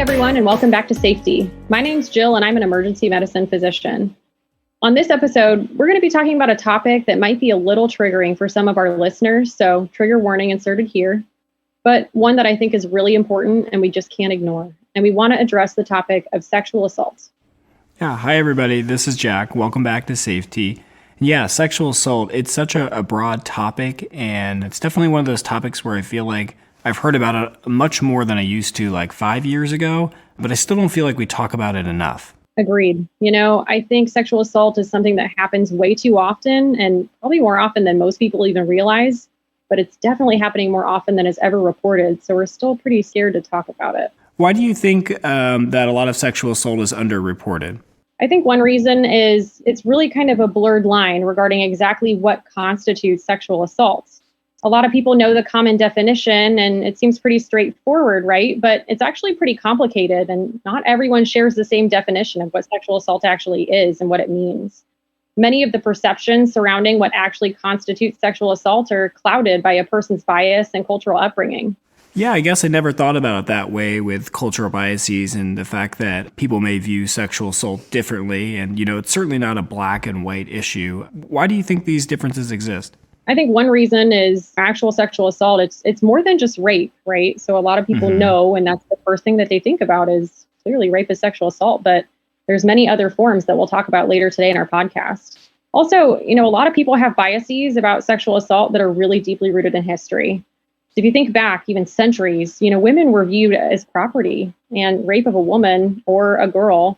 everyone, and welcome back to Safety. My name's Jill, and I'm an emergency medicine physician. On this episode, we're going to be talking about a topic that might be a little triggering for some of our listeners, so trigger warning inserted here, but one that I think is really important and we just can't ignore. And we want to address the topic of sexual assault. Yeah, hi everybody, this is Jack. Welcome back to Safety. Yeah, sexual assault, it's such a broad topic, and it's definitely one of those topics where I feel like I've heard about it much more than I used to like 5 years ago, but I still don't feel like we talk about it enough. Agreed. I think sexual assault is something that happens way too often, and probably more often than most people even realize, but it's definitely happening more often than is ever reported, so we're still pretty scared to talk about it. Why do you think that a lot of sexual assault is underreported? I think one reason is it's really kind of a blurred line regarding exactly what constitutes sexual assault. A lot of people know the common definition and it seems pretty straightforward, right? But it's actually pretty complicated and not everyone shares the same definition of what sexual assault actually is and what it means. Many of the perceptions surrounding what actually constitutes sexual assault are clouded by a person's bias and cultural upbringing. Yeah, I guess I never thought about it that way with cultural biases and the fact that people may view sexual assault differently. And, it's certainly not a black and white issue. Why do you think these differences exist? I think one reason is actual sexual assault. It's more than just rape, right? So a lot of people know, and that's the first thing that they think about is clearly rape is sexual assault, but there's many other forms that we'll talk about later today in our podcast. Also, a lot of people have biases about sexual assault that are really deeply rooted in history. If you think back even centuries, women were viewed as property, and rape of a woman or a girl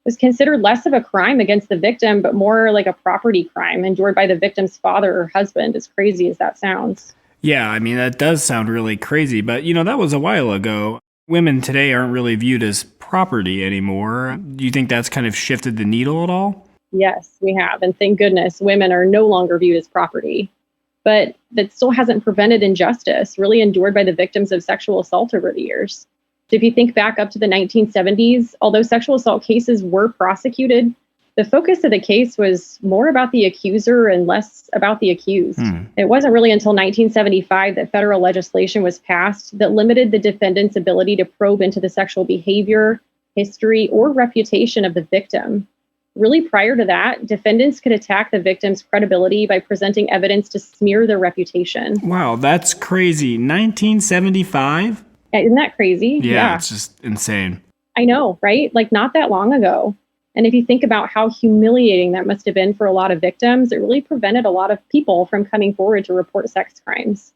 was considered less of a crime against the victim, but more like a property crime endured by the victim's father or husband, as crazy as that sounds. Yeah, I mean, that does sound really crazy, but that was a while ago. Women today aren't really viewed as property anymore. Do you think that's kind of shifted the needle at all? Yes, we have. And thank goodness women are no longer viewed as property. But that still hasn't prevented injustice really endured by the victims of sexual assault over the years. If you think back up to the 1970s, although sexual assault cases were prosecuted, the focus of the case was more about the accuser and less about the accused. It wasn't really until 1975 that federal legislation was passed that limited the defendant's ability to probe into the sexual behavior, history, or reputation of the victim. Really prior to that, defendants could attack the victim's credibility by presenting evidence to smear their reputation. Wow, that's crazy. 1975? Isn't that crazy? Yeah, it's just insane. I know, right? Like not that long ago. And if you think about how humiliating that must have been for a lot of victims, it really prevented a lot of people from coming forward to report sex crimes.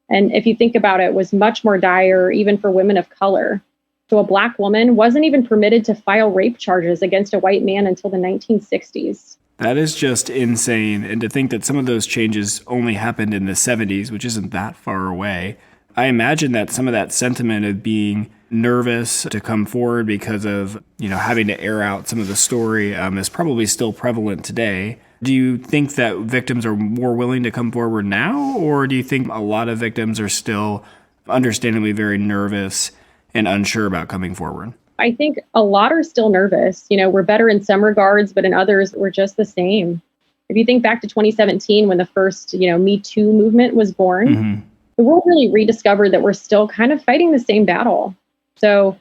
And if you think about it, it was much more dire even for women of color. So a Black woman wasn't even permitted to file rape charges against a white man until the 1960s. That is just insane. And to think that some of those changes only happened in the 70s, which isn't that far away. I imagine that some of that sentiment of being nervous to come forward because of, having to air out some of the story is probably still prevalent today. Do you think that victims are more willing to come forward now? Or do you think a lot of victims are still understandably very nervous and unsure about coming forward? I think a lot are still nervous. We're better in some regards, but in others, we're just the same. If you think back to 2017, when the first, Me Too movement was born, the world really rediscovered that we're still kind of fighting the same battle. So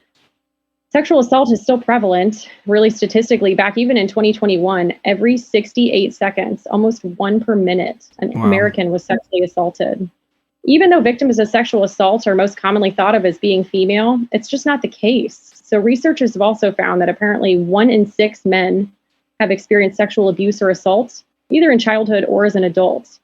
sexual assault is still prevalent, really statistically, back even in 2021, every 68 seconds, almost one per minute, an American was sexually assaulted. Even though victims of sexual assault are most commonly thought of as being female, it's just not the case. So researchers have also found that apparently 1 in 6 men have experienced sexual abuse or assault, either in childhood or as an adult.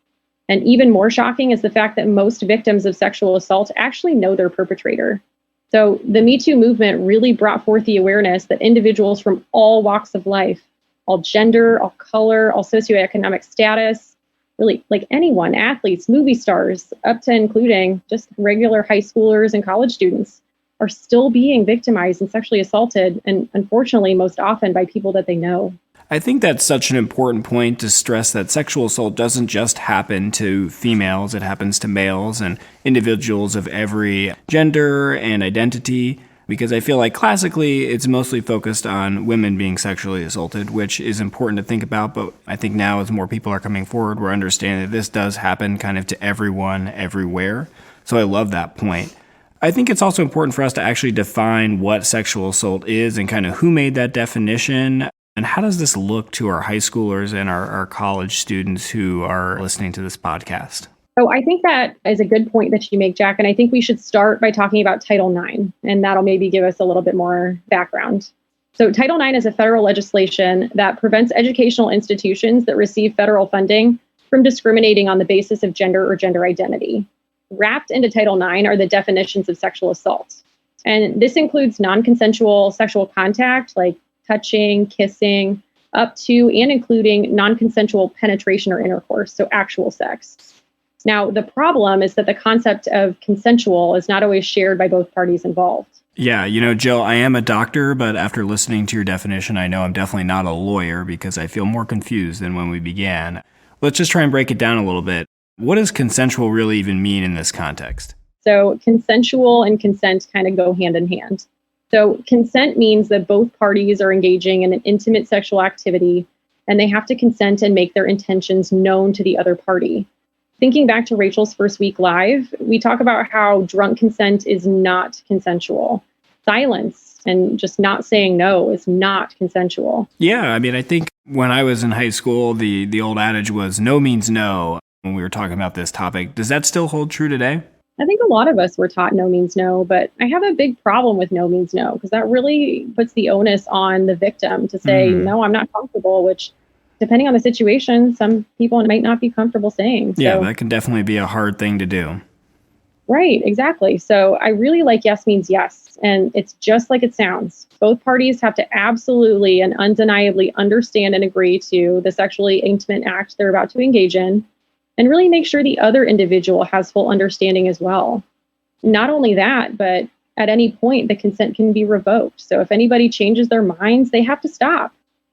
And even more shocking is the fact that most victims of sexual assault actually know their perpetrator. So the Me Too movement really brought forth the awareness that individuals from all walks of life, all gender, all color, all socioeconomic status, really like anyone, athletes, movie stars, up to including just regular high schoolers and college students, are still being victimized and sexually assaulted, and unfortunately, most often by people that they know. I think that's such an important point to stress that sexual assault doesn't just happen to females, it happens to males and individuals of every gender and identity, because I feel like classically it's mostly focused on women being sexually assaulted, which is important to think about, but I think now as more people are coming forward, we're understanding that this does happen kind of to everyone, everywhere. So I love that point. I think it's also important for us to actually define what sexual assault is and kind of who made that definition. And how does this look to our high schoolers and our college students who are listening to this podcast? So I think that is a good point that you make, Jack. And I think we should start by talking about Title IX, and that'll maybe give us a little bit more background. So Title IX is a federal legislation that prevents educational institutions that receive federal funding from discriminating on the basis of gender or gender identity. Wrapped into Title IX are the definitions of sexual assault. And this includes non-consensual sexual contact, like touching, kissing, up to and including non-consensual penetration or intercourse, so actual sex. Now, the problem is that the concept of consensual is not always shared by both parties involved. Yeah, Jill, I am a doctor, but after listening to your definition, I know I'm definitely not a lawyer because I feel more confused than when we began. Let's just try and break it down a little bit. What does consensual really even mean in this context? So consensual and consent kind of go hand in hand. So consent means that both parties are engaging in an intimate sexual activity, and they have to consent and make their intentions known to the other party. Thinking back to Rachel's first week live, we talk about how drunk consent is not consensual. Silence and just not saying no is not consensual. Yeah, I think when I was in high school, the old adage was no means no when we were talking about this topic. Does that still hold true today? I think a lot of us were taught no means no, but I have a big problem with no means no, because that really puts the onus on the victim to say, no, I'm not comfortable, which depending on the situation, some people might not be comfortable saying. Yeah, that can definitely be a hard thing to do. Right, exactly. So I really like yes means yes. And it's just like it sounds. Both parties have to absolutely and undeniably understand and agree to the sexually intimate act they're about to engage in, and really make sure the other individual has full understanding as well. Not only that, but at any point, the consent can be revoked. So if anybody changes their minds, they have to stop.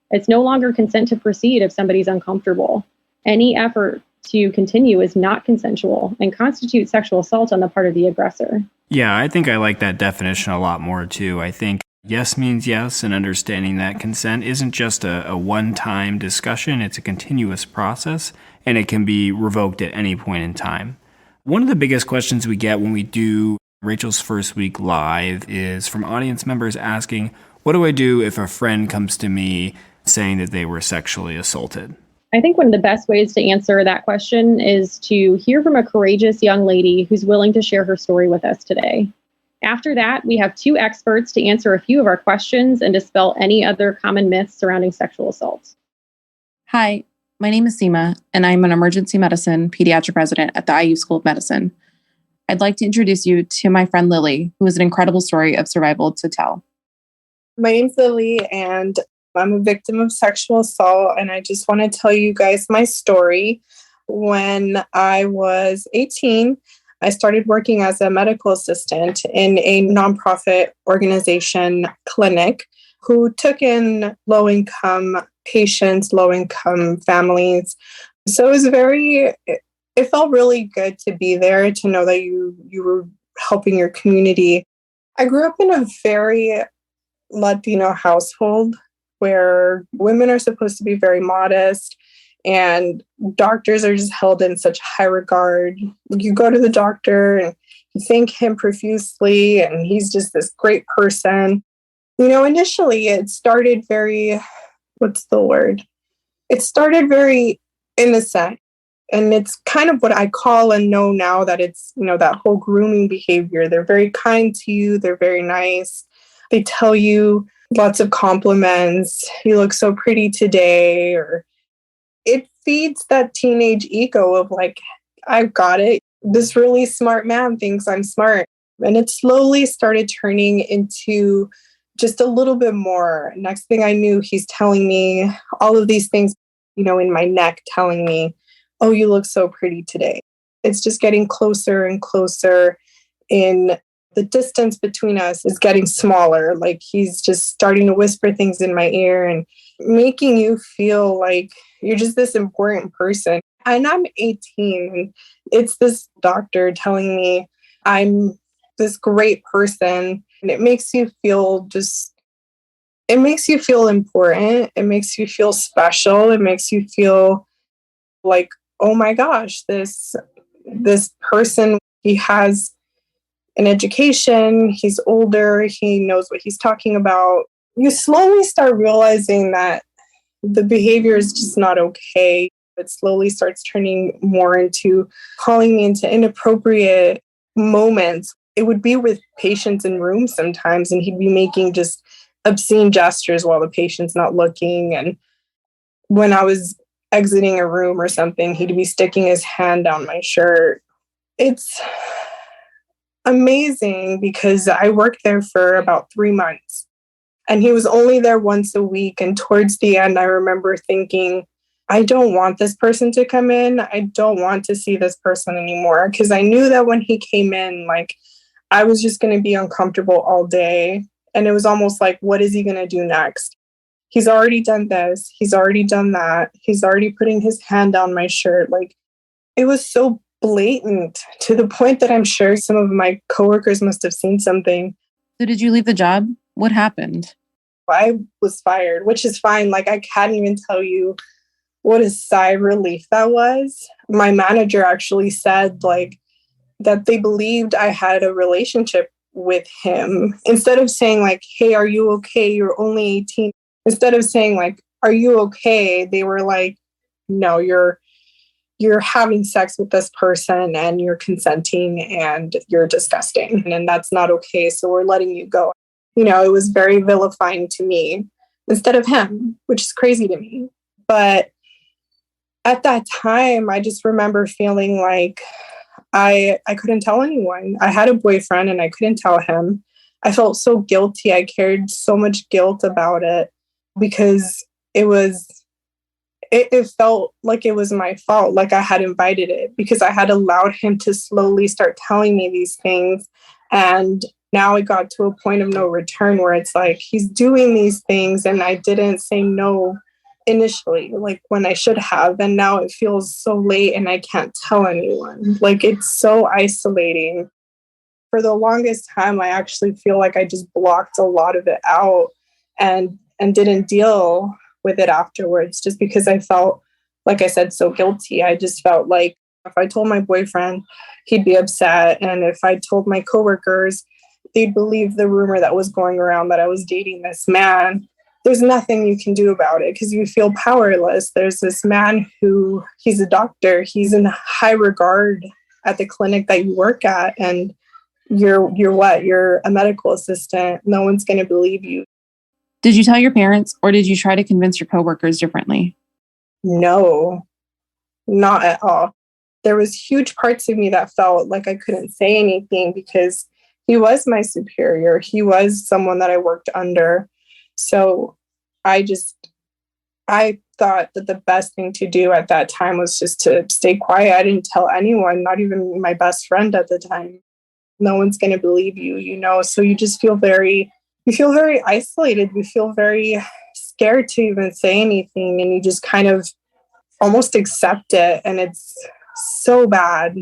It's no longer consent to proceed if somebody's uncomfortable. Any effort to continue is not consensual and constitutes sexual assault on the part of the aggressor. Yeah, I think I like that definition a lot more too. I think yes means yes, and understanding that consent isn't just a one-time discussion, it's a continuous process, and it can be revoked at any point in time. One of the biggest questions we get when we do Rachel's First Week Live is from audience members asking, what do I do if a friend comes to me saying that they were sexually assaulted? I think one of the best ways to answer that question is to hear from a courageous young lady who's willing to share her story with us today. After that, we have two experts to answer a few of our questions and dispel any other common myths surrounding sexual assault. Hi, my name is Seema, and I'm an emergency medicine pediatric resident at the IU School of Medicine. I'd like to introduce you to my friend Lily, who has an incredible story of survival to tell. My name's Lily, and I'm a victim of sexual assault, and I just want to tell you guys my story. When I was 18, I started working as a medical assistant in a nonprofit organization clinic who took in low-income patients, low-income families. So it felt really good to be there, to know that you were helping your community. I grew up in a very Latino household where women are supposed to be very modest and doctors are just held in such high regard. You go to the doctor and you thank him profusely, and he's just this great person. Initially it started very, It started very innocent. And it's kind of what I call and know now that it's, that whole grooming behavior. They're very kind to you. They're very nice. They tell you lots of compliments. You look so pretty today. Or it feeds that teenage ego of like, I've got it. This really smart man thinks I'm smart. And it slowly started turning into just a little bit more. Next thing I knew, he's telling me all of these things, in my neck, telling me, oh, you look so pretty today. It's just getting closer and closer. In the distance between us is getting smaller. Like he's just starting to whisper things in my ear and making you feel like you're just this important person. And I'm 18. And it's this doctor telling me I'm this great person. And it makes you feel important. It makes you feel special. It makes you feel like, oh my gosh, this person, he has in education. He's older. He knows what he's talking about. You slowly start realizing that the behavior is just not okay. It slowly starts turning more into calling me into inappropriate moments. It would be with patients in rooms sometimes, and he'd be making just obscene gestures while the patient's not looking. And when I was exiting a room or something, he'd be sticking his hand down my shirt. It's amazing because I worked there for about 3 months and he was only there once a week. And towards the end, I remember thinking, I don't want this person to come in. I don't want to see this person anymore. Because I knew that when he came in, like, I was just going to be uncomfortable all day. And it was almost like, what is he going to do next? He's already done this. He's already done that. He's already putting his hand down my shirt. Like, it was so blatant to the point that I'm sure some of my coworkers must have seen something. So did you leave the job? What happened? I was fired, which is fine. Like, I can't even tell you what a sigh of relief that was. My manager actually said, like, that they believed I had a relationship with him. Instead of saying, like, hey, are you okay? You're only 18. Instead of saying, like, are you okay? They were like, no, you're having sex with this person and you're consenting and you're disgusting. And that's not okay. So we're letting you go. You know, it was very vilifying to me instead of him, which is crazy to me. But at that time, I just remember feeling like I couldn't tell anyone. I had a boyfriend and I couldn't tell him. I felt so guilty. I carried so much guilt about it because it felt like it was my fault, like I had invited it because I had allowed him to slowly start telling me these things. And now it got to a point of no return where it's like he's doing these things and I didn't say no initially, like when I should have. And now it feels so late and I can't tell anyone. Like, it's so isolating. For the longest time, I actually feel like I just blocked a lot of it out and didn't deal with it afterwards just because I felt, like I said, so guilty. I just felt like if I told my boyfriend, he'd be upset. And if I told my coworkers, they'd believe the rumor that was going around that I was dating this man. There's nothing you can do about it because you feel powerless. There's this man who, he's a doctor. He's in high regard at the clinic that you work at. And you're what? You're a medical assistant. No one's going to believe you. Did you tell your parents or did you try to convince your coworkers differently? No, not at all. There was huge parts of me that felt like I couldn't say anything because he was my superior. He was someone that I worked under. So I thought that the best thing to do at that time was just to stay quiet. I didn't tell anyone, not even my best friend at the time. No one's going to believe you, you know? So you just feel very isolated. You feel very scared to even say anything. And you just kind of almost accept it. And it's so bad.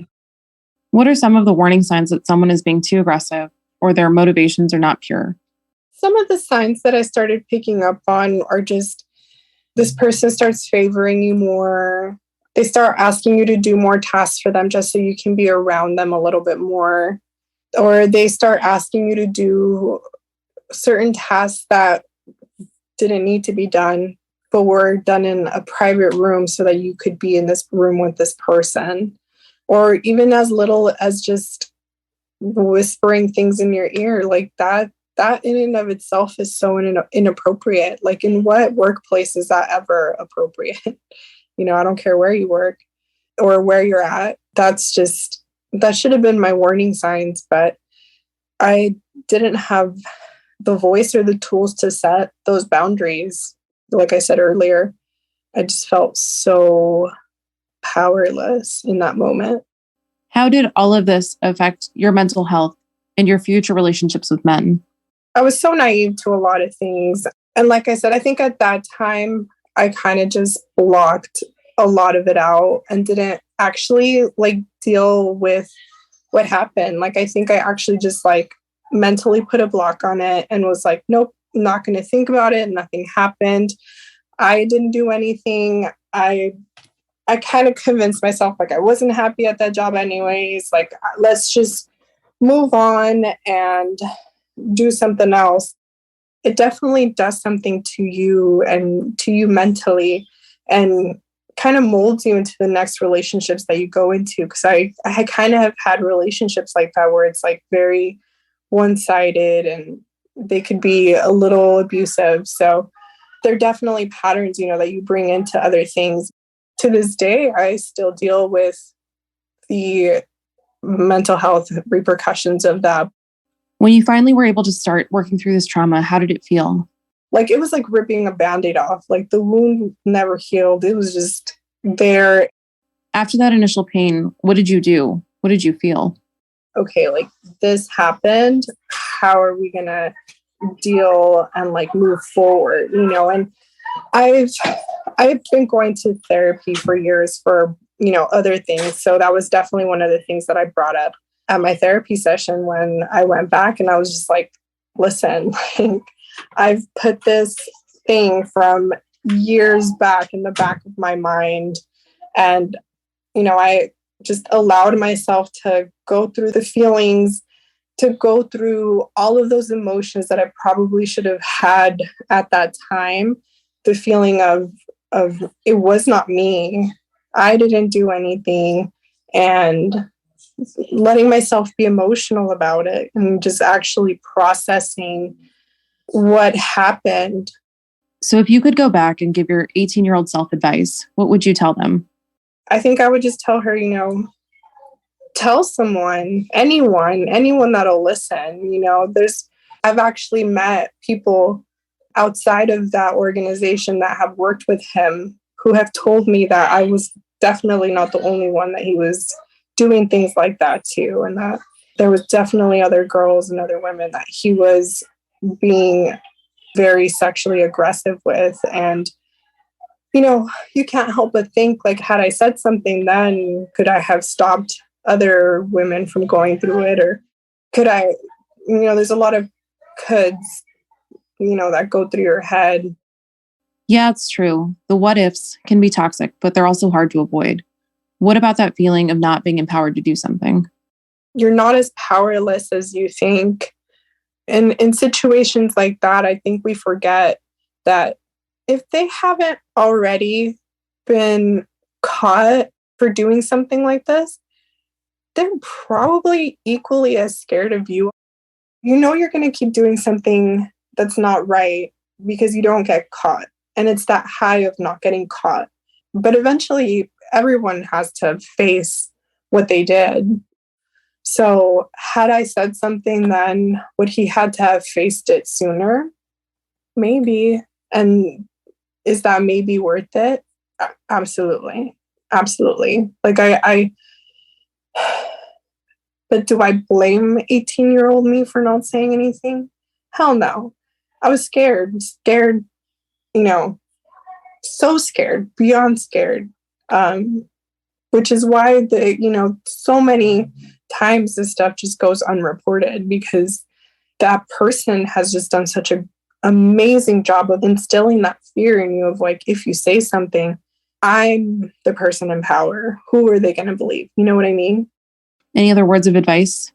What are some of the warning signs that someone is being too aggressive or their motivations are not pure? Some of the signs that I started picking up on are just this person starts favoring you more. They start asking you to do more tasks for them just so you can be around them a little bit more. Or they start asking you to do certain tasks that didn't need to be done, but were done in a private room so that you could be in this room with this person. Or even as little as just whispering things in your ear, like that in and of itself is so inappropriate. Like, in what workplace is that ever appropriate? You know, I don't care where you work or where you're at. That should have been my warning signs, but I didn't have the voice or the tools to set those boundaries. Like I said earlier, I just felt so powerless in that moment. How did all of this affect your mental health and your future relationships with men? I was so naive to a lot of things. And like I said, I think at that time, I kind of just blocked a lot of it out and didn't actually deal with what happened. Like, I think I actually just mentally put a block on it and was like, nope, I'm not going to think about it. Nothing happened. I didn't do anything. I kind of convinced myself I wasn't happy at that job anyways. Let's just move on and do something else, it definitely does something to you and to you mentally, and kind of molds you into the next relationships that you go into. Because I kind of have had relationships like that where it's like very one-sided and they could be a little abusive. So they're definitely patterns, that you bring into other things. To this day, I still deal with the mental health repercussions of that. When you finally were able to start working through this trauma, how did it feel? Like it was like ripping a Band-Aid off. Like the wound never healed. It was just there. After that initial pain, what did you do? What did you feel? Okay, like this happened. How are we going to deal and like move forward, And I've been going to therapy for years for, other things. So that was definitely one of the things that I brought up at my therapy session when I went back, and I was just like, listen, like I've put this thing from years back in the back of my mind. And, I just allowed myself to go through the feelings, to go through all of those emotions that I probably should have had at that time. The feeling of it was not me. I didn't do anything. And letting myself be emotional about it and just actually processing what happened. So if you could go back and give your 18-year-old self advice, what would you tell them? I think I would just tell her, tell someone, anyone that'll listen. I've actually met people outside of that organization that have worked with him who have told me that I was definitely not the only one, that he was doing things like that too. And that there was definitely other girls and other women that he was being very sexually aggressive with. And, you can't help but think, like, had I said something then, could I have stopped other women from going through it? Or could I, there's a lot of coulds, that go through your head. Yeah, it's true. The what ifs can be toxic, but they're also hard to avoid. What about that feeling of not being empowered to do something? You're not as powerless as you think. And in situations like that, I think we forget that if they haven't already been caught for doing something like this, they're probably equally as scared of you. You're going to keep doing something that's not right because you don't get caught. And it's that high of not getting caught. But eventually, everyone has to face what they did. So had I said something then, would he had to have faced it sooner? Maybe. And is that maybe worth it? Absolutely. Absolutely. Like but do I blame 18-year-old me for not saying anything? Hell no. I was scared, so scared, beyond scared. Which is why so many times this stuff just goes unreported, because that person has just done such an amazing job of instilling that fear in you of like, if you say something, I'm the person in power. Who are they going to believe? You know what I mean? Any other words of advice?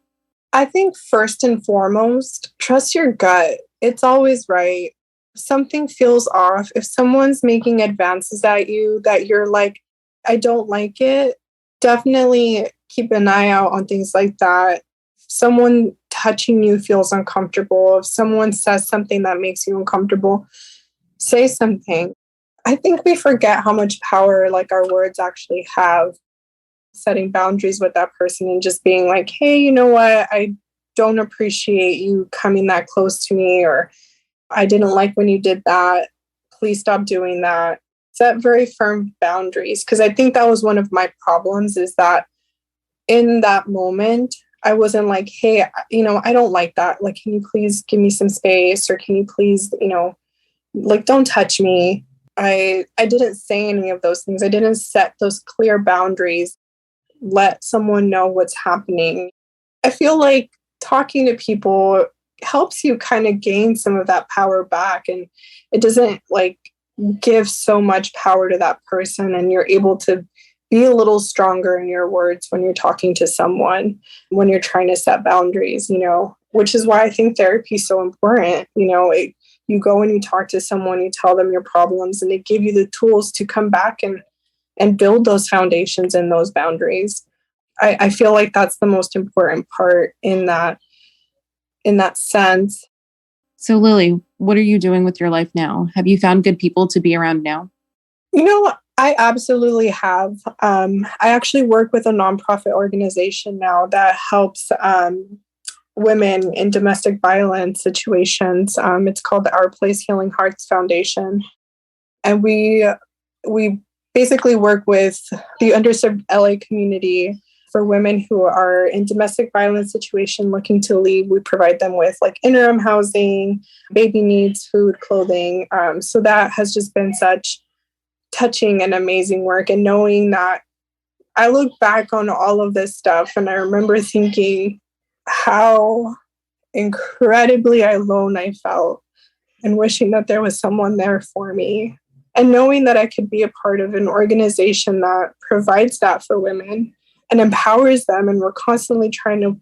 I think first and foremost, trust your gut. It's always right. If something feels off, if someone's making advances at you that you're like, I don't like it, definitely keep an eye out on things like that. If someone touching you feels uncomfortable, if someone says something that makes you uncomfortable, say something. I think we forget how much power like our words actually have. Setting boundaries with that person and just being like, hey, you know what? I don't appreciate you coming that close to me, or I didn't like when you did that. Please stop doing that. Set very firm boundaries. Because I think that was one of my problems, is that in that moment, I wasn't like, hey, I don't like that. Like, can you please give me some space? Or can you please, like, don't touch me. I didn't say any of those things. I didn't set those clear boundaries. Let someone know what's happening. I feel like talking to people helps you kind of gain some of that power back, and it doesn't like give so much power to that person, and you're able to be a little stronger in your words when you're talking to someone, when you're trying to set boundaries, which is why I think therapy is so important. You go and you talk to someone, you tell them your problems, and they give you the tools to come back and build those foundations and those boundaries. I feel like that's the most important part in that sense. So Lily, what are you doing with your life now? Have you found good people to be around now? I absolutely have. I actually work with a nonprofit organization now that helps women in domestic violence situations. It's called the Our Place Healing Hearts Foundation. And we basically work with the underserved LA community for women who are in domestic violence situation looking to leave. We provide them with interim housing, baby needs, food, clothing. So that has just been such touching and amazing work. And knowing that, I look back on all of this stuff and I remember thinking how incredibly alone I felt and wishing that there was someone there for me. And knowing that I could be a part of an organization that provides that for women and empowers them. And we're constantly trying to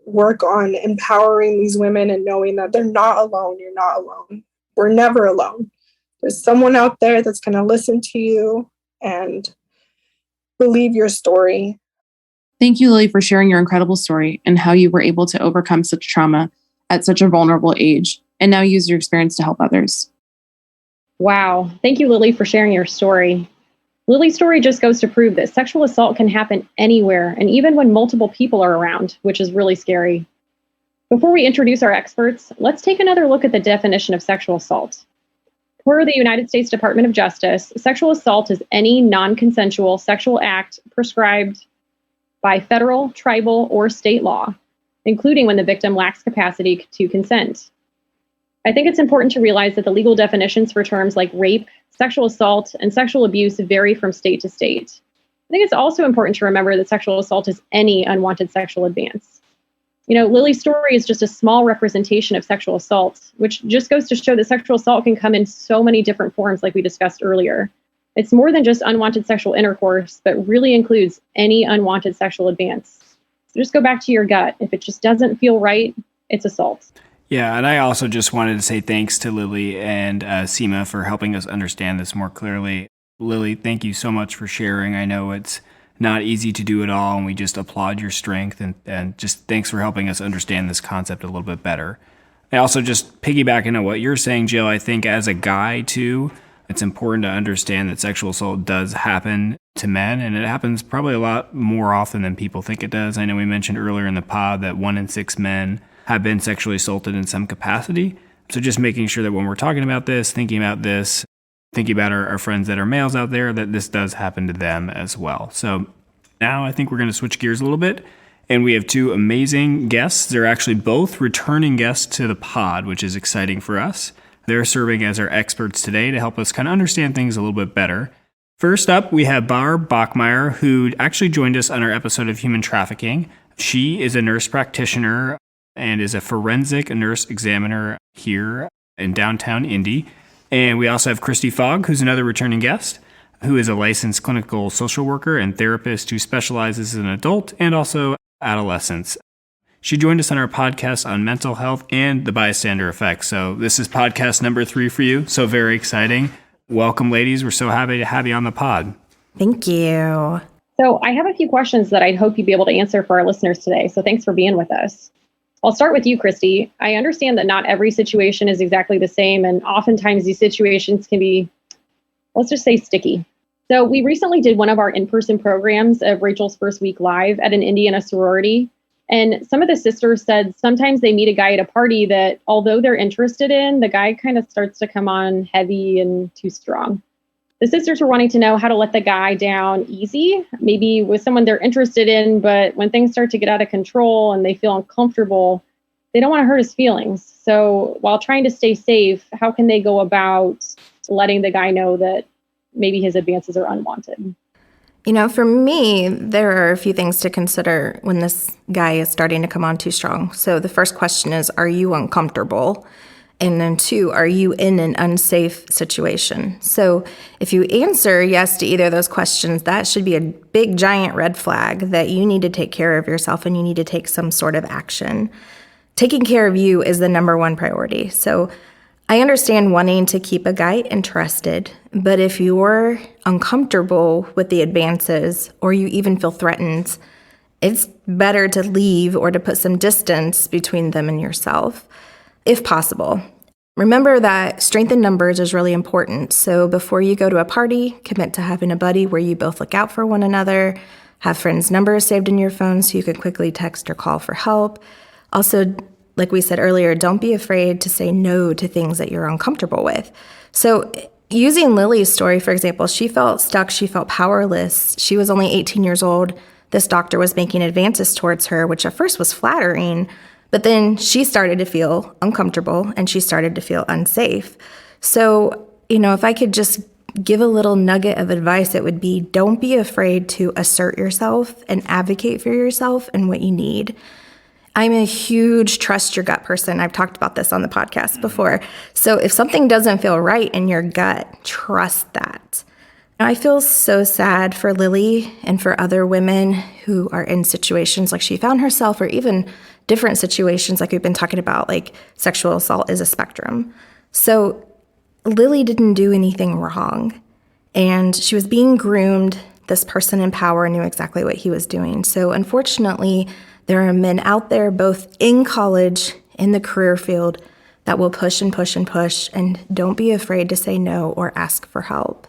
work on empowering these women and knowing that they're not alone. You're not alone. We're never alone. There's someone out there that's going to listen to you and believe your story. Thank you, Lily, for sharing your incredible story and how you were able to overcome such trauma at such a vulnerable age and now use your experience to help others. Wow. Thank you, Lily, for sharing your story. Lily's story just goes to prove that sexual assault can happen anywhere and even when multiple people are around, which is really scary. Before we introduce our experts, let's take another look at the definition of sexual assault. Per the United States Department of Justice, sexual assault is any non-consensual sexual act prescribed by federal, tribal, or state law, including when the victim lacks capacity to consent. I think it's important to realize that the legal definitions for terms like rape, sexual assault, and sexual abuse vary from state to state. I think it's also important to remember that sexual assault is any unwanted sexual advance. Lily's story is just a small representation of sexual assault, which just goes to show that sexual assault can come in so many different forms, like we discussed earlier. It's more than just unwanted sexual intercourse, but really includes any unwanted sexual advance. So just go back to your gut. If it just doesn't feel right, it's assault. Yeah, and I also just wanted to say thanks to Lily and Seema for helping us understand this more clearly. Lily, thank you so much for sharing. I know it's not easy to do it all, and we just applaud your strength, and just thanks for helping us understand this concept a little bit better. I also just piggybacking on what you're saying, Jill, I think as a guy too, it's important to understand that sexual assault does happen to men, and it happens probably a lot more often than people think it does. I know we mentioned earlier in the pod that 1 in 6 men have been sexually assaulted in some capacity. So just making sure that when we're talking about this, thinking about our friends that are males out there, that this does happen to them as well. So now I think we're going to switch gears a little bit. And we have 2 amazing guests. They're actually both returning guests to the pod, which is exciting for us. They're serving as our experts today to help us kind of understand things a little bit better. First up, we have Barb Bachmeyer, who actually joined us on our episode of human trafficking. She is a nurse practitioner and is a forensic nurse examiner here in downtown Indy. And we also have Christy Fogg, who's another returning guest, who is a licensed clinical social worker and therapist who specializes in adult and also adolescents. She joined us on our podcast on mental health and the bystander effect. So this is podcast number 3 for you. So very exciting. Welcome, ladies. We're so happy to have you on the pod. Thank you. So I have a few questions that I'd hope you'd be able to answer for our listeners today. So thanks for being with us. I'll start with you, Christy. I understand that not every situation is exactly the same, and oftentimes these situations can be, let's just say, sticky. So we recently did one of our in-person programs of Rachel's First Week Live at an Indiana sorority. And some of the sisters said sometimes they meet a guy at a party that, although they're interested in, the guy kind of starts to come on heavy and too strong. The sisters were wanting to know how to let the guy down easy, maybe with someone they're interested in, but when things start to get out of control and they feel uncomfortable, they don't want to hurt his feelings. So while trying to stay safe, how can they go about letting the guy know that maybe his advances are unwanted? For me, there are a few things to consider when this guy is starting to come on too strong. So the first question is, are you uncomfortable? And then 2, are you in an unsafe situation? So if you answer yes to either of those questions, that should be a big, giant red flag that you need to take care of yourself and you need to take some sort of action. Taking care of you is the number one priority. So I understand wanting to keep a guy interested, but if you're uncomfortable with the advances or you even feel threatened, it's better to leave or to put some distance between them and yourself, if possible. Remember that strength in numbers is really important. So before you go to a party, commit to having a buddy where you both look out for one another, have friends' numbers saved in your phone so you can quickly text or call for help. Also, like we said earlier, don't be afraid to say no to things that you're uncomfortable with. So using Lily's story, for example, she felt stuck, she felt powerless. She was only 18 years old. This doctor was making advances towards her, which at first was flattering, but then she started to feel uncomfortable and she started to feel unsafe. So, if I could just give a little nugget of advice, it would be don't be afraid to assert yourself and advocate for yourself and what you need. I'm a huge trust your gut person. I've talked about this on the podcast before. So if something doesn't feel right in your gut, trust that. I feel so sad for Lily and for other women who are in situations like she found herself, or even different situations like we've been talking about, like sexual assault is a spectrum. So Lily didn't do anything wrong, and she was being groomed. This person in power knew exactly what he was doing. So unfortunately, there are men out there, both in college, in the career field, that will push and push and push, and don't be afraid to say no or ask for help.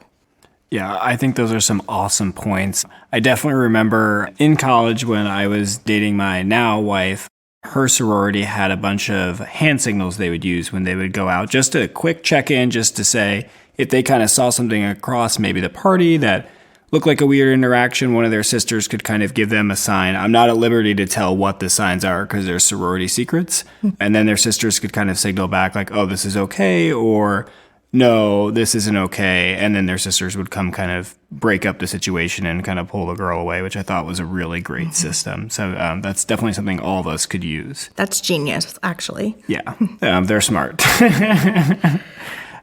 Yeah, I think those are some awesome points. I definitely remember in college when I was dating my now wife, her sorority had a bunch of hand signals they would use when they would go out. Just a quick check-in, just to say if they kind of saw something across maybe the party that looked like a weird interaction, one of their sisters could kind of give them a sign. I'm not at liberty to tell what the signs are because they're sorority secrets. And then their sisters could kind of signal back like, oh, this is okay, or no, this isn't okay. And then their sisters would come kind of break up the situation and kind of pull the girl away, which I thought was a really great system. So that's definitely something all of us could use. That's genius, actually. Yeah, they're smart.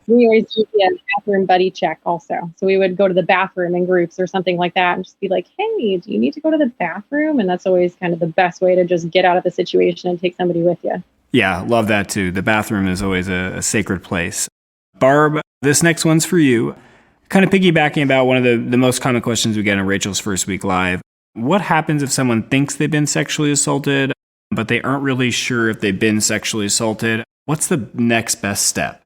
We always do a bathroom buddy check also. So we would go to the bathroom in groups or something like that and just be like, hey, do you need to go to the bathroom? And that's always kind of the best way to just get out of the situation and take somebody with you. Yeah, love that too. The bathroom is always a sacred place. Barb, this next one's for you. Kind of piggybacking about one of the most common questions we get on Rachel's First Week Live. What happens if someone thinks they've been sexually assaulted, but they aren't really sure if they've been sexually assaulted? What's the next best step?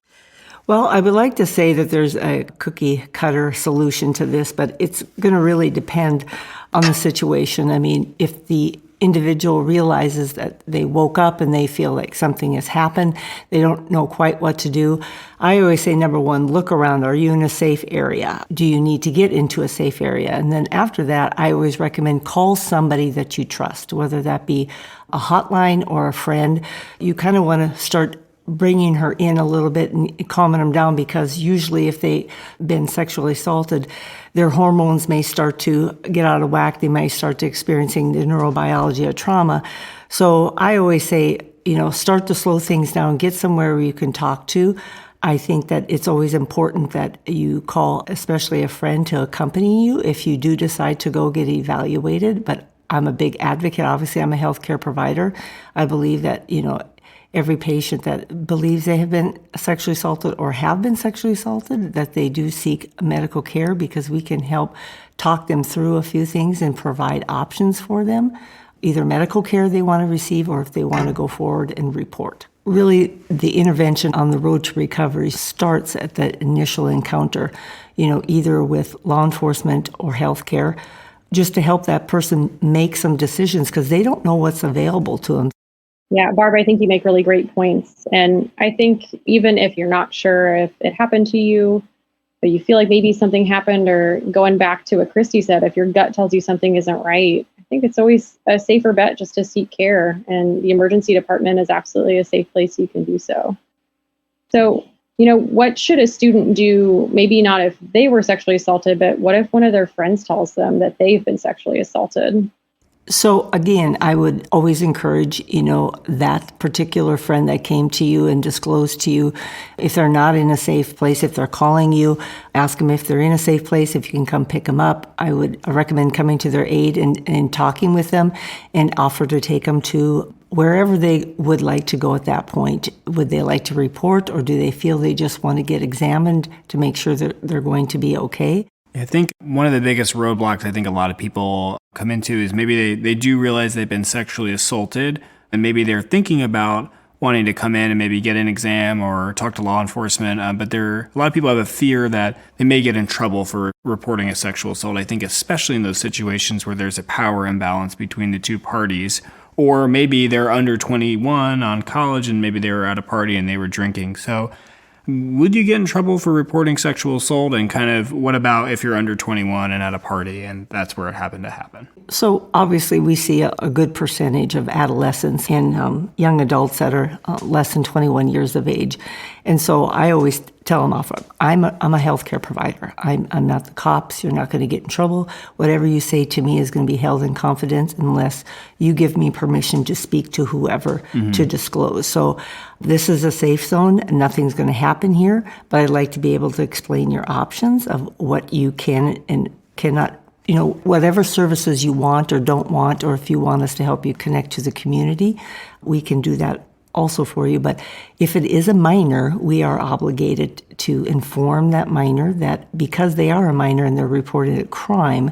Well, I would like to say that there's a cookie cutter solution to this, but it's going to really depend on the situation. I mean, if the individual realizes that they woke up and they feel like something has happened, they don't know quite what to do. I always say, number one, look around. Are you in a safe area? Do you need to get into a safe area? And then after that, I always recommend call somebody that you trust, whether that be a hotline or a friend. You kind of want to start bringing her in a little bit and calming them down, because usually if they've been sexually assaulted, their hormones may start to get out of whack. They may start to experiencing the neurobiology of trauma. So I always say, start to slow things down, get somewhere where you can talk to. I think that it's always important that you call, especially a friend, to accompany you if you do decide to go get evaluated. But I'm a big advocate. Obviously, I'm a healthcare provider. I believe that, every patient that believes they have been sexually assaulted or have been sexually assaulted, that they do seek medical care, because we can help talk them through a few things and provide options for them, either medical care they want to receive or if they want to go forward and report. Really, the intervention on the road to recovery starts at that initial encounter, either with law enforcement or healthcare, just to help that person make some decisions, because they don't know what's available to them. Yeah, Barbara, I think you make really great points. And I think even if you're not sure if it happened to you, but you feel like maybe something happened, or going back to what Christy said, if your gut tells you something isn't right, I think it's always a safer bet just to seek care. And the emergency department is absolutely a safe place you can do so. So, what should a student do? Maybe not if they were sexually assaulted, but what if one of their friends tells them that they've been sexually assaulted? So again, I would always encourage, that particular friend that came to you and disclosed to you, if they're not in a safe place, if they're calling you, ask them if they're in a safe place, if you can come pick them up. I would recommend coming to their aid and talking with them and offer to take them to wherever they would like to go at that point. Would they like to report, or do they feel they just want to get examined to make sure that they're going to be okay? I think one of the biggest roadblocks I think a lot of people come into is maybe they do realize they've been sexually assaulted, and maybe they're thinking about wanting to come in and maybe get an exam or talk to law enforcement. But a lot of people have a fear that they may get in trouble for reporting a sexual assault. I think especially in those situations where there's a power imbalance between the two parties, or maybe they're under 21 on college and maybe they were at a party and they were drinking. So would you get in trouble for reporting sexual assault? And kind of what about if you're under 21 and at a party and that's where it happened to happen? So obviously we see a good percentage of adolescents and young adults that are less than 21 years of age. And so I always tell them off, I'm a healthcare provider. I'm not the cops. You're not going to get in trouble. Whatever you say to me is going to be held in confidence unless you give me permission to speak to whoever to disclose. So this is a safe zone. Nothing's going to happen here, but I'd like to be able to explain your options of what you can and cannot, whatever services you want or don't want, or if you want us to help you connect to the community, we can do that also for you. But if it is a minor, we are obligated to inform that minor that because they are a minor and they're reported a crime,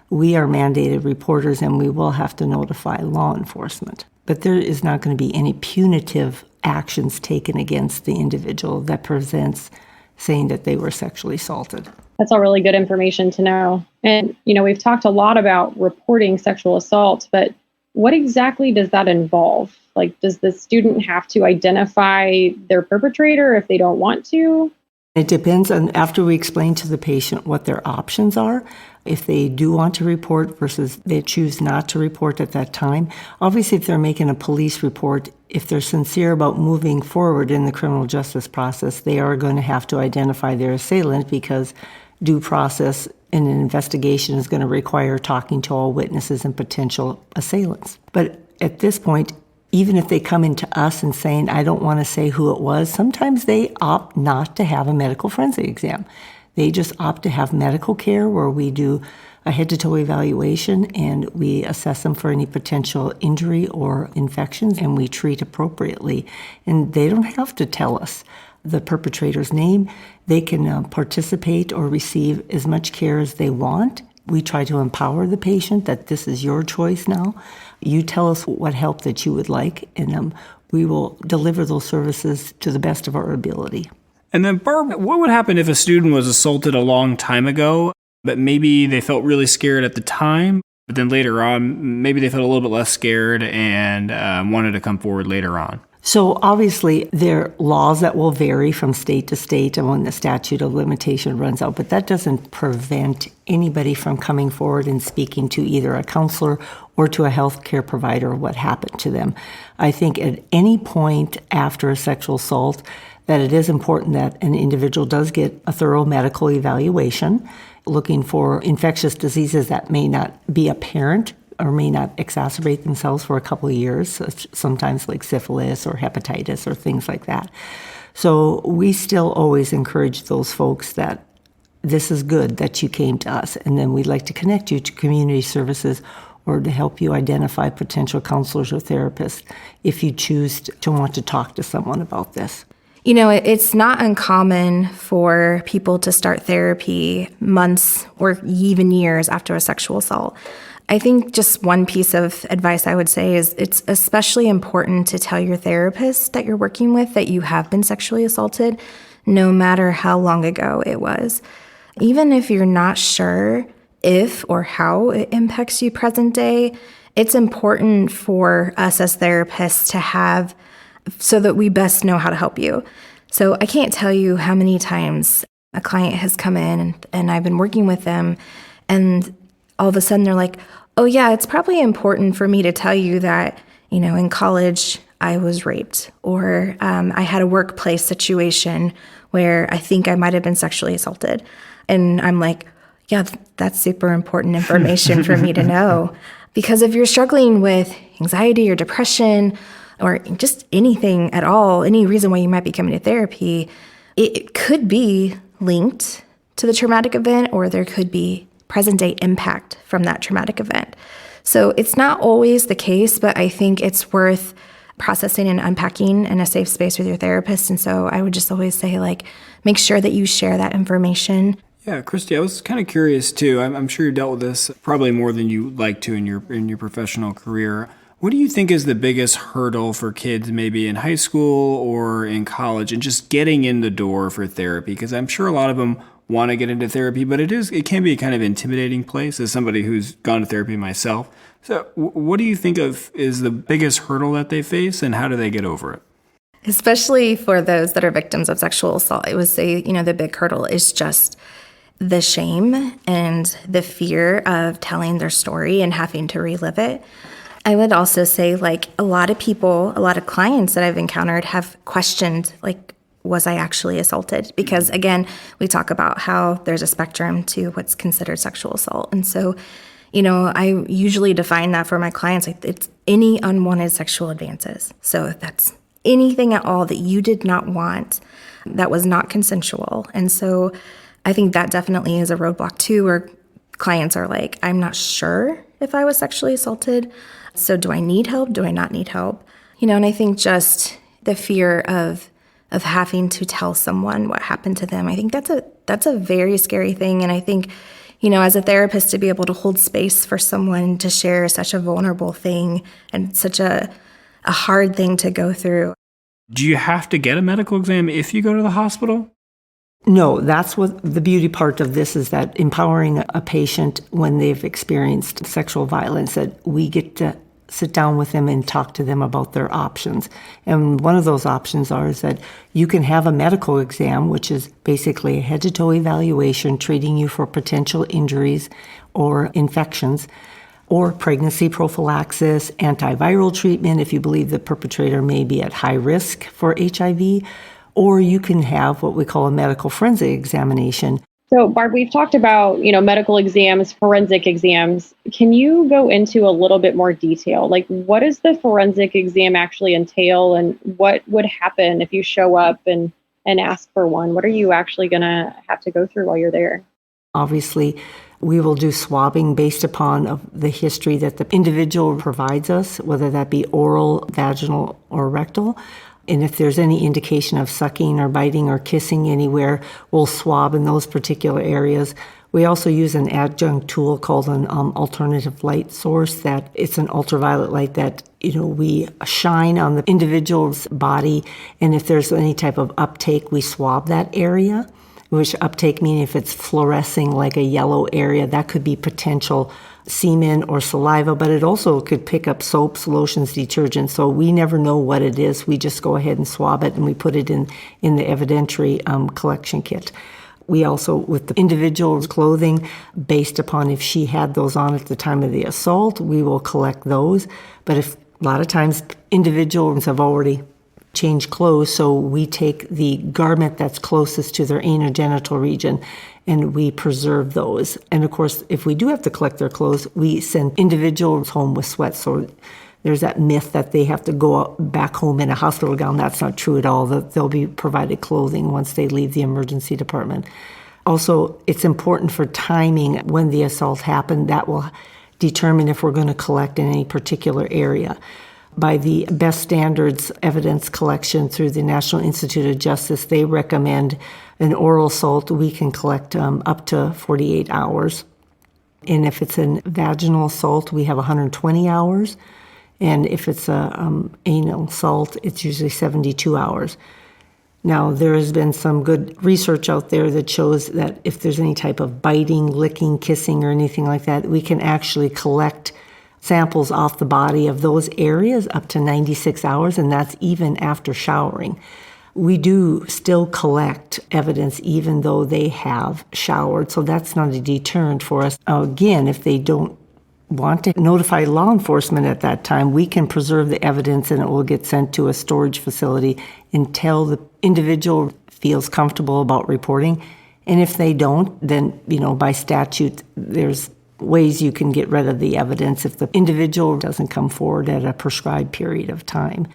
we are mandated reporters and we will have to notify law enforcement. But there is not going to be any punitive actions taken against the individual that presents saying that they were sexually assaulted. That's all really good information to know. And, we've talked a lot about reporting sexual assault, but what exactly does that involve? Like, does the student have to identify their perpetrator if they don't want to? It depends on, after we explain to the patient what their options are, if they do want to report versus they choose not to report at that time. Obviously, if they're making a police report, if they're sincere about moving forward in the criminal justice process, they are going to have to identify their assailant, because due process in an investigation is going to require talking to all witnesses and potential assailants. But at this point, even if they come into us and saying, I don't want to say who it was, sometimes they opt not to have a medical forensic exam. They just opt to have medical care where we do a head-to-toe evaluation and we assess them for any potential injury or infections, and we treat appropriately. And they don't have to tell us the perpetrator's name. They can participate or receive as much care as they want. We try to empower the patient that this is your choice now. You tell us what help that you would like, and we will deliver those services to the best of our ability. And then, Barb, what would happen if a student was assaulted a long time ago, but maybe they felt really scared at the time, but then later on, maybe they felt a little bit less scared and wanted to come forward later on? So obviously, there are laws that will vary from state to state and when the statute of limitation runs out, but that doesn't prevent anybody from coming forward and speaking to either a counselor or to a healthcare provider what happened to them. I think at any point after a sexual assault, that it is important that an individual does get a thorough medical evaluation, looking for infectious diseases that may not be apparent or may not exacerbate themselves for a couple of years, sometimes like syphilis or hepatitis or things like that. So we still always encourage those folks that this is good that you came to us, and then we'd like to connect you to community services or to help you identify potential counselors or therapists if you choose to want to talk to someone about this. It's not uncommon for people to start therapy months or even years after a sexual assault. I think just one piece of advice I would say is it's especially important to tell your therapist that you're working with that you have been sexually assaulted, no matter how long ago it was. Even if you're not sure if or how it impacts you present day, it's important for us as therapists to have so that we best know how to help you. So I can't tell you how many times a client has come in and I've been working with them, and all of a sudden they're like, oh yeah, it's probably important for me to tell you that, in college I was raped, or I had a workplace situation where I think I might have been sexually assaulted. And I'm like, yeah, that's super important information for me to know. Because if you're struggling with anxiety or depression or just anything at all, any reason why you might be coming to therapy, it could be linked to the traumatic event, or there could be present day impact from that traumatic event. So it's not always the case, but I think it's worth processing and unpacking in a safe space with your therapist. And so I would just always say, like, make sure that you share that information. Yeah, Christy, I was kind of curious too. I'm sure you've dealt with this probably more than you like to in your professional career. What do you think is the biggest hurdle for kids maybe in high school or in college and just getting in the door for therapy? Because I'm sure a lot of them want to get into therapy, but it can be a kind of intimidating place as somebody who's gone to therapy myself. So what do you think of is the biggest hurdle that they face, and how do they get over it? Especially for those that are victims of sexual assault, I would say, the big hurdle is just the shame and the fear of telling their story and having to relive it. I would also say, like, a lot of clients that I've encountered have questioned, like, was I actually assaulted? Because again, we talk about how there's a spectrum to what's considered sexual assault. And so, I usually define that for my clients, like, it's any unwanted sexual advances. So if that's anything at all that you did not want, that was not consensual. And so I think that definitely is a roadblock too, where clients are like, I'm not sure if I was sexually assaulted. So do I need help? Do I not need help? And I think just the fear of having to tell someone what happened to them, I think that's a very scary thing. And I think, as a therapist, to be able to hold space for someone to share such a vulnerable thing and such a hard thing to go through. Do you have to get a medical exam if you go to the hospital? No, that's what the beauty part of this is, that empowering a patient when they've experienced sexual violence, that we get to sit down with them and talk to them about their options. And one of those options is that you can have a medical exam, which is basically a head-to-toe evaluation treating you for potential injuries or infections, or pregnancy prophylaxis, antiviral treatment if you believe the perpetrator may be at high risk for HIV, or you can have what we call a medical forensic examination. So, Barb, we've talked about, medical exams, forensic exams. Can you go into a little bit more detail? Like, what does the forensic exam actually entail, and what would happen if you show up and ask for one? What are you actually going to have to go through while you're there? Obviously, we will do swabbing based upon the history that the individual provides us, whether that be oral, vaginal, or rectal. And if there's any indication of sucking or biting or kissing anywhere, we'll swab in those particular areas. We also use an adjunct tool called an alternative light source. That it's an ultraviolet light that we shine on the individual's body, and if there's any type of uptake, we swab that area. Which uptake meaning if it's fluorescing like a yellow area, that could be potential semen or saliva, but it also could pick up soaps, lotions, detergents. So we never know what it is. We just go ahead and swab it, and we put it in the evidentiary collection kit. We also, with the individual's clothing, based upon if she had those on at the time of the assault, we will collect those. But if a lot of times individuals have already changed clothes, so we take the garment that's closest to their anogenital region and we preserve those. And of course, if we do have to collect their clothes, we send individuals home with sweats. So there's that myth that they have to go back home in a hospital gown. That's not true at all. They'll be provided clothing once they leave the emergency department. Also, it's important for timing when the assault happened. That will determine if we're going to collect in any particular area. By the best standards evidence collection through the National Institute of Justice, they recommend an oral assault, we can collect up to 48 hours. And if it's a vaginal assault, we have 120 hours. And if it's an anal assault, it's usually 72 hours. Now, there has been some good research out there that shows that if there's any type of biting, licking, kissing, or anything like that, we can actually collect samples off the body of those areas up to 96 hours, and that's even after showering. We do still collect evidence even though they have showered, so that's not a deterrent for us. Again, if they don't want to notify law enforcement at that time, we can preserve the evidence and it will get sent to a storage facility until the individual feels comfortable about reporting. And if they don't, then, by statute, there's ways you can get rid of the evidence if the individual doesn't come forward at a prescribed period of time.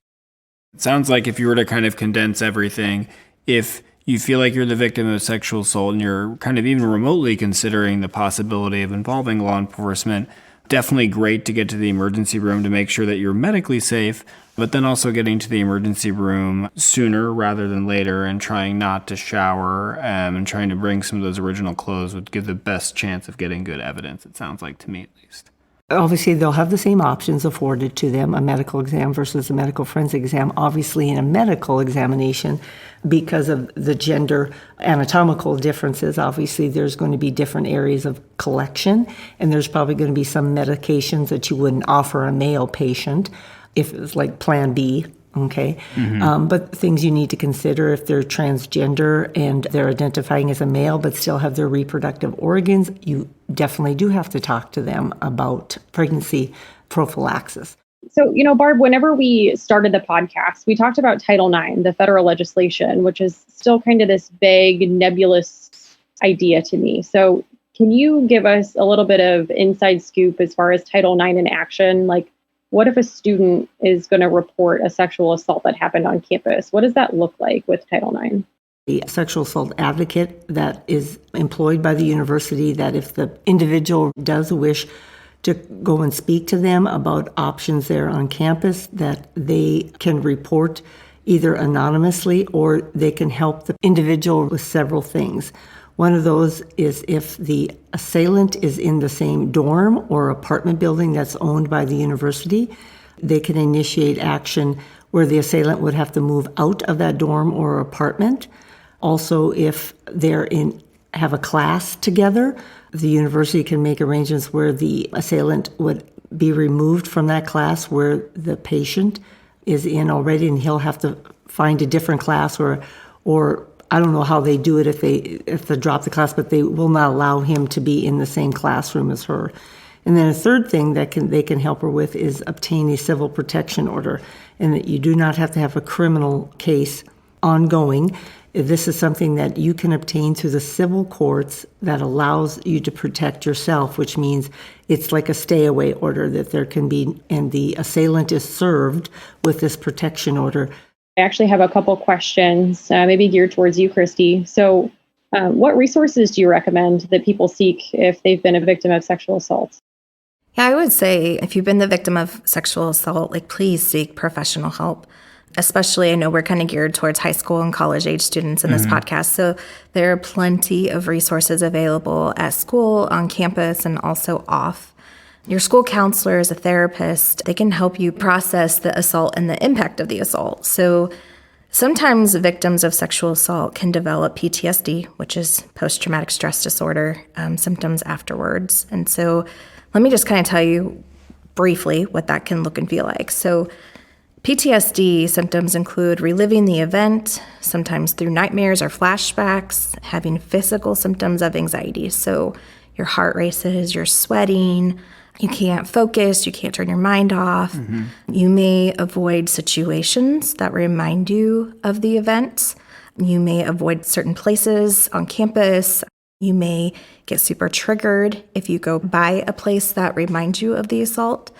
It sounds like if you were to kind of condense everything, if you feel like you're the victim of sexual assault and you're kind of even remotely considering the possibility of involving law enforcement, definitely great to get to the emergency room to make sure that you're medically safe, but then also getting to the emergency room sooner rather than later and trying not to shower and trying to bring some of those original clothes would give the best chance of getting good evidence, it sounds like to me at least. Obviously, they'll have the same options afforded to them, a medical exam versus a medical forensic exam. Obviously, in a medical examination, because of the gender anatomical differences, obviously there's going to be different areas of collection, and there's probably going to be some medications that you wouldn't offer a male patient if it was like Plan B. Okay. But things you need to consider if they're transgender and they're identifying as a male but still have their reproductive organs, you definitely do have to talk to them about pregnancy prophylaxis. So, Barb, whenever we started the podcast, we talked about Title IX, the federal legislation, which is still kind of this vague, nebulous idea to me. So can you give us a little bit of inside scoop as far as Title IX in action? Like, what if a student is going to report a sexual assault that happened on campus? What does that look like with Title IX? The sexual assault advocate that is employed by the university, that if the individual does wish to go and speak to them about options there on campus, that they can report either anonymously or they can help the individual with several things. One of those is if the assailant is in the same dorm or apartment building that's owned by the university, they can initiate action where the assailant would have to move out of that dorm or apartment. Also, if have a class together, the university can make arrangements where the assailant would be removed from that class where the patient is in already, and he'll have to find a different class or I don't know how they do it if they drop the class, but they will not allow him to be in the same classroom as her. And then a third thing that they can help her with is obtain a civil protection order, and that you do not have to have a criminal case ongoing. This is something that you can obtain through the civil courts that allows you to protect yourself, which means it's like a stay-away order that there can be, and the assailant is served with this protection order. I actually have a couple questions, maybe geared towards you, Christy. So what resources do you recommend that people seek if they've been a victim of sexual assault? Yeah, I would say if you've been the victim of sexual assault, please seek professional help. Especially, I know we're kind of geared towards high school and college age students in this podcast. So there are plenty of resources available at school, on campus, and also off. Your school counselor is a therapist. They can help you process the assault and the impact of the assault. So sometimes victims of sexual assault can develop PTSD, which is post-traumatic stress disorder, symptoms afterwards. And so let me just kind of tell you briefly what that can look and feel like. So PTSD symptoms include reliving the event, sometimes through nightmares or flashbacks, having physical symptoms of anxiety. So your heart races, you're sweating, you can't focus, you can't turn your mind off. You may avoid situations that remind you of the event. You may avoid certain places on campus. You may get super triggered if you go by a place that reminds you of the assault.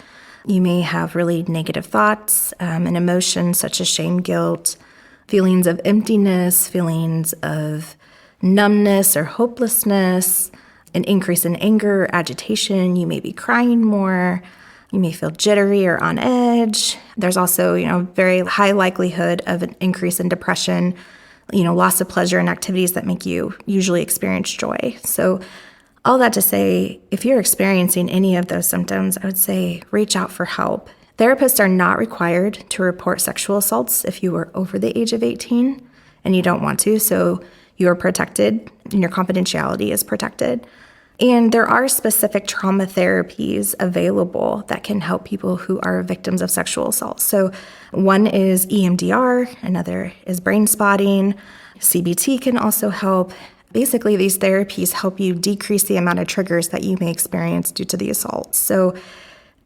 You may have really negative thoughts and emotions such as shame, guilt, feelings of emptiness, feelings of numbness or hopelessness, an increase in anger, agitation. You may be crying more. You may feel jittery or on edge. There's also, very high likelihood of an increase in depression, loss of pleasure in activities that make you usually experience joy. So all that to say, if you're experiencing any of those symptoms, I would say reach out for help. Therapists are not required to report sexual assaults if you are over the age of 18 and you don't want to, so you are protected and your confidentiality is protected. And there are specific trauma therapies available that can help people who are victims of sexual assault. So one is EMDR, another is brain spotting. CBT can also help. Basically, these therapies help you decrease the amount of triggers that you may experience due to the assault. So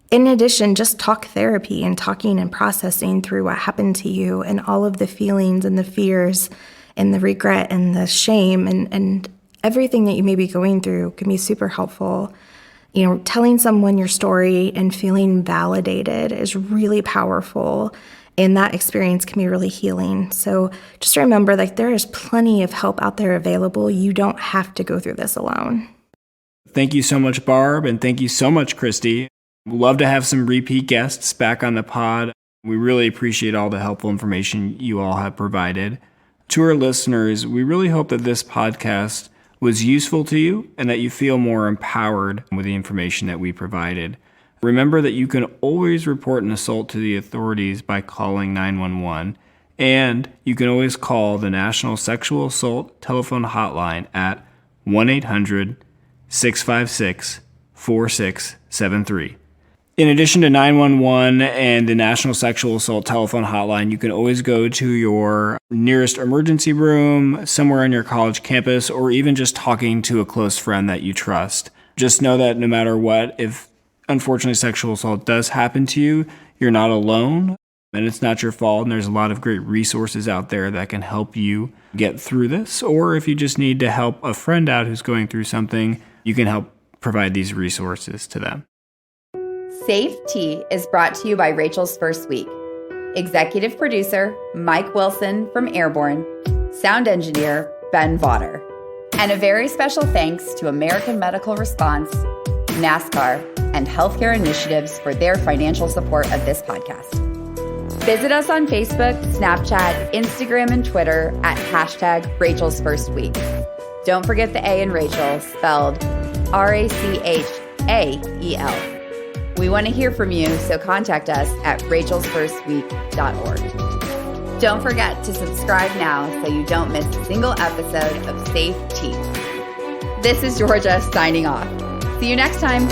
in addition, just talk therapy and talking and processing through what happened to you and all of the feelings and the fears and the regret and the shame and everything that you may be going through can be super helpful. Telling someone your story and feeling validated is really powerful. And that experience can be really healing. So just remember, there is plenty of help out there available. You don't have to go through this alone. Thank you so much, Barb, and thank you so much, Christy. We'd love to have some repeat guests back on the pod. We really appreciate all the helpful information you all have provided. To our listeners, we really hope that this podcast was useful to you and that you feel more empowered with the information that we provided. Remember that you can always report an assault to the authorities by calling 911, and you can always call the National Sexual Assault Telephone Hotline at 1-800-656-4673. In addition to 911 and the National Sexual Assault Telephone Hotline, you can always go to your nearest emergency room, somewhere on your college campus, or even just talking to a close friend that you trust. Just know that no matter what, if unfortunately sexual assault does happen to you, you're not alone, and it's not your fault, and there's a lot of great resources out there that can help you get through this. Or if you just need to help a friend out who's going through something, you can help provide these resources to them. Safe Tea is brought to you by Rachel's First Week. Executive producer, Mike Wilson from Airborne. Sound engineer, Ben Vaughter. And a very special thanks to American Medical Response, NASCAR, and Healthcare Initiatives for their financial support of this podcast. Visit us on Facebook, Snapchat, Instagram, and Twitter at #Rachel's First Week. Don't forget the A in Rachel, spelled RACHAEL. We want to hear from you, so contact us at rachelsfirstweek.org. Don't forget to subscribe now so you don't miss a single episode of Safe Tea. This is Georgia signing off. See you next time.